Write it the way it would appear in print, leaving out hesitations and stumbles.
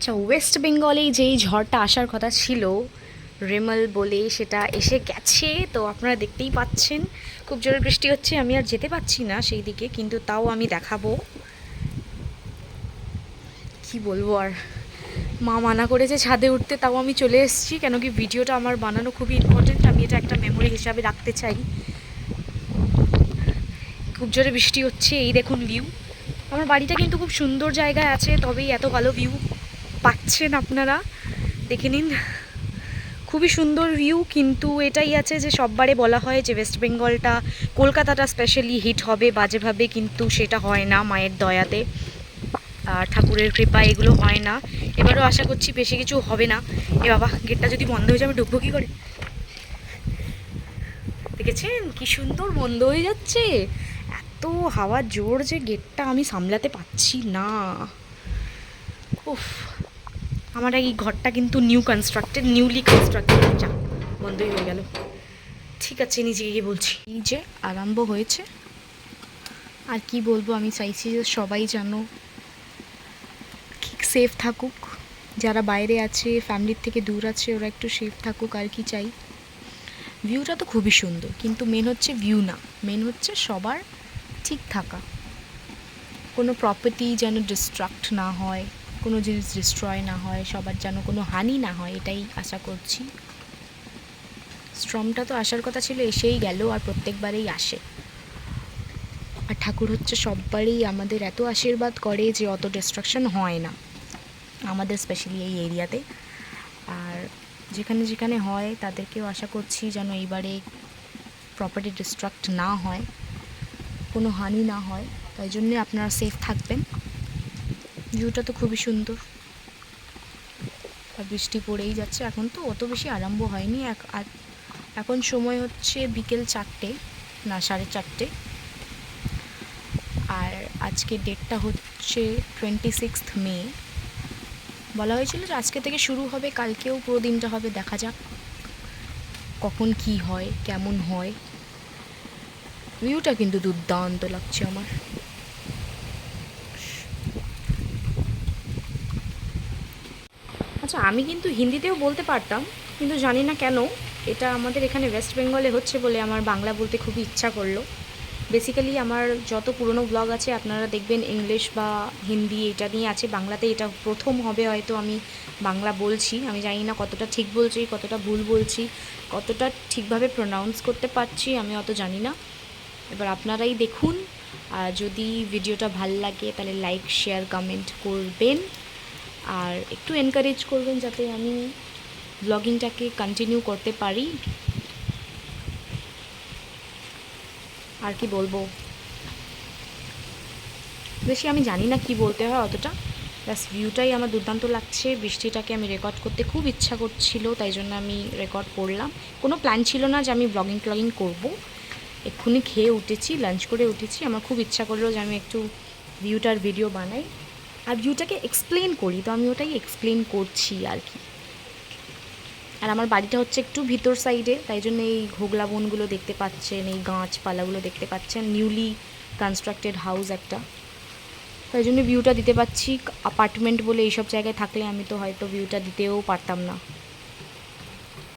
আচ্ছা, ওয়েস্ট বেঙ্গলেই যেই ঝড়টা আসার কথা ছিল রেমাল বলে, সেটা এসে গেছে। তো আপনারা দেখতেই পাচ্ছেন খুব জোরে বৃষ্টি হচ্ছে। আমি আর যেতে পারছি না সেই দিকে, কিন্তু তাও আমি দেখাবো। কি বলবো আর, মা মানা করেছে ছাদে উঠতে, তাও আমি চলে এসেছি। কেন কি ভিডিওটা আমার বানানো খুবই ইম্পর্টেন্ট, আমি এটা একটা মেমোরি হিসাবে রাখতে চাই। খুব জোরে বৃষ্টি হচ্ছে, এই দেখুন ভিউ। আমার বাড়িটা কিন্তু খুব সুন্দর জায়গায় আছে, তবেই এত ভালো ভিউ পাচ্ছেন আপনারা, দেখে নিন। খুবই সুন্দর ভিউ, কিন্তু এটাই আছে যে সববারে বলা হয় যে ওয়েস্ট বেঙ্গলটা, কলকাতাটা স্পেশালি হিট হবে বাজেভাবে, কিন্তু সেটা হয় না মায়ের দয়াতে আর ঠাকুরের কৃপা, এগুলো হয় না। এবারও আশা করছি বেশি কিছু হবে না। এ বাবা, গেটটা যদি বন্ধ হয়ে যায় আমি ঢুকবো কী করে? দেখেছেন কি সুন্দর বন্ধ হয়ে যাচ্ছে। এত হাওয়া জোর যে গেটটা আমি সামলাতে পারছি না। উফ, আমার এই ঘরটা কিন্তু নিউলি কনস্ট্রাক্টেড। যা, বন্ধই হয়ে গেল। ঠিক আছে, নিজে গিয়ে বলছি। এই যে আরম্ভ হয়েছে, আর কি বলবো, আমি চাইছি যে সবাই যেন ঠিক সেফ থাকুক। যারা বাইরে আছে, ফ্যামিলির থেকে দূর আছে, ওরা একটু সেফ থাকুক, আর কি চাই। ভিউটা তো খুবই সুন্দর, কিন্তু মেন হচ্ছে ভিউ না, মেন হচ্ছে সবার ঠিক থাকা। কোনো প্রপার্টি যেন ডিস্ট্রাক্ট না হয়, কোনো জিনিস ডিস্ট্রয় না হয়, সবার যেন কোনো হানি না হয়, এটাই আশা করছি। স্ট্রমটা তো আসার কথা ছিল, এসেই গেল, আর প্রত্যেকবারেই আসে। আর ঠাকুর হচ্ছে সববারই আমাদের এত আশীর্বাদ করে যে অত ডিস্ট্রাকশন হয় না আমাদের, স্পেশালি এই এরিয়াতে। আর যেখানে যেখানে হয় তাদেরকেও আশা করছি যেন এইবারে প্রপার্টি ডিস্ট্রাক্ট না হয়, কোনো হানি না হয়। তাই জন্যে আপনারা সেফ থাকবেন। ভিউটা তো খুবই সুন্দর, আর বৃষ্টি পড়েই যাচ্ছে। এখন তো অত বেশি আরম্ভ হয়নি, আর এখন সময় হচ্ছে বিকেল 4টে, না 4:30। আর আজকে ডেটটা হচ্ছে 26 মে। বলা হয়েছিল যে আজকে থেকে শুরু হবে, কালকেও পুরো দিনটা হবে। দেখা যাক কখন কি হয়, কেমন হয়। ভিউটা কিন্তু দুর্দান্ত লাগছে আমার। আচ্ছা, আমি কিন্তু হিন্দিতেও বলতে পারতাম, কিন্তু জানি না কেন এটা আমাদের এখানে ওয়েস্ট বেঙ্গলে হচ্ছে বলে আমার বাংলা বলতে খুবই ইচ্ছা করলো। বেসিক্যালি আমার যত পুরনো ব্লগ আছে আপনারা দেখবেন ইংলিশ বা হিন্দি এটা নিয়ে আছে, বাংলাতে এটা প্রথম হবে হয়তো আমি বাংলা বলছি। আমি জানি না কতটা ঠিক বলছি, কতটা ভুল বলছি, কতটা ঠিকভাবে প্রোনাউন্স করতে পারছি, আমি অত জানি না। এবার আপনারাই দেখুন। আর যদি ভিডিওটা ভাল লাগে তাহলে লাইক, শেয়ার, কমেন্ট করবেন, আর একটু এনকারেজ করবেন যাতে আমি ব্লগিংটাকে কন্টিনিউ করতে পারি। আর কি বলবো, বেশি আমি জানি না কি বলতে হয় অতটা। ব্যাস ভিউটাই আমার দুর্দান্ত লাগছে। বৃষ্টিটাকে আমি রেকর্ড করতে খুব ইচ্ছা করছিল, তাই জন্য আমি রেকর্ড করলাম। কোনো প্ল্যান ছিল না যে আমি ব্লগিং করব। এক্ষুনি খেয়ে উঠেছি, লাঞ্চ করে উঠেছি, আমার খুব ইচ্ছা করলো যে আমি একটু ভিউটার ভিডিও বানাই আর ভিউটাকে এক্সপ্লেন করি, তো আমি ওটাই এক্সপ্লেন করছি আর কি। আর আমার বাড়িটা হচ্ছে একটু ভিতর সাইডে, তাই জন্য এই ঘোগলা বনগুলো দেখতে পাচ্ছেন, এই গাছপালাগুলো দেখতে পাচ্ছেন। নিউলি কনস্ট্রাক্টেড হাউস একটা, তাই জন্য ভিউটা দিতে পারছি। অ্যাপার্টমেন্ট বলে এইসব জায়গায় থাকলে আমি তো হয়তো ভিউটা দিতেও পারতাম না।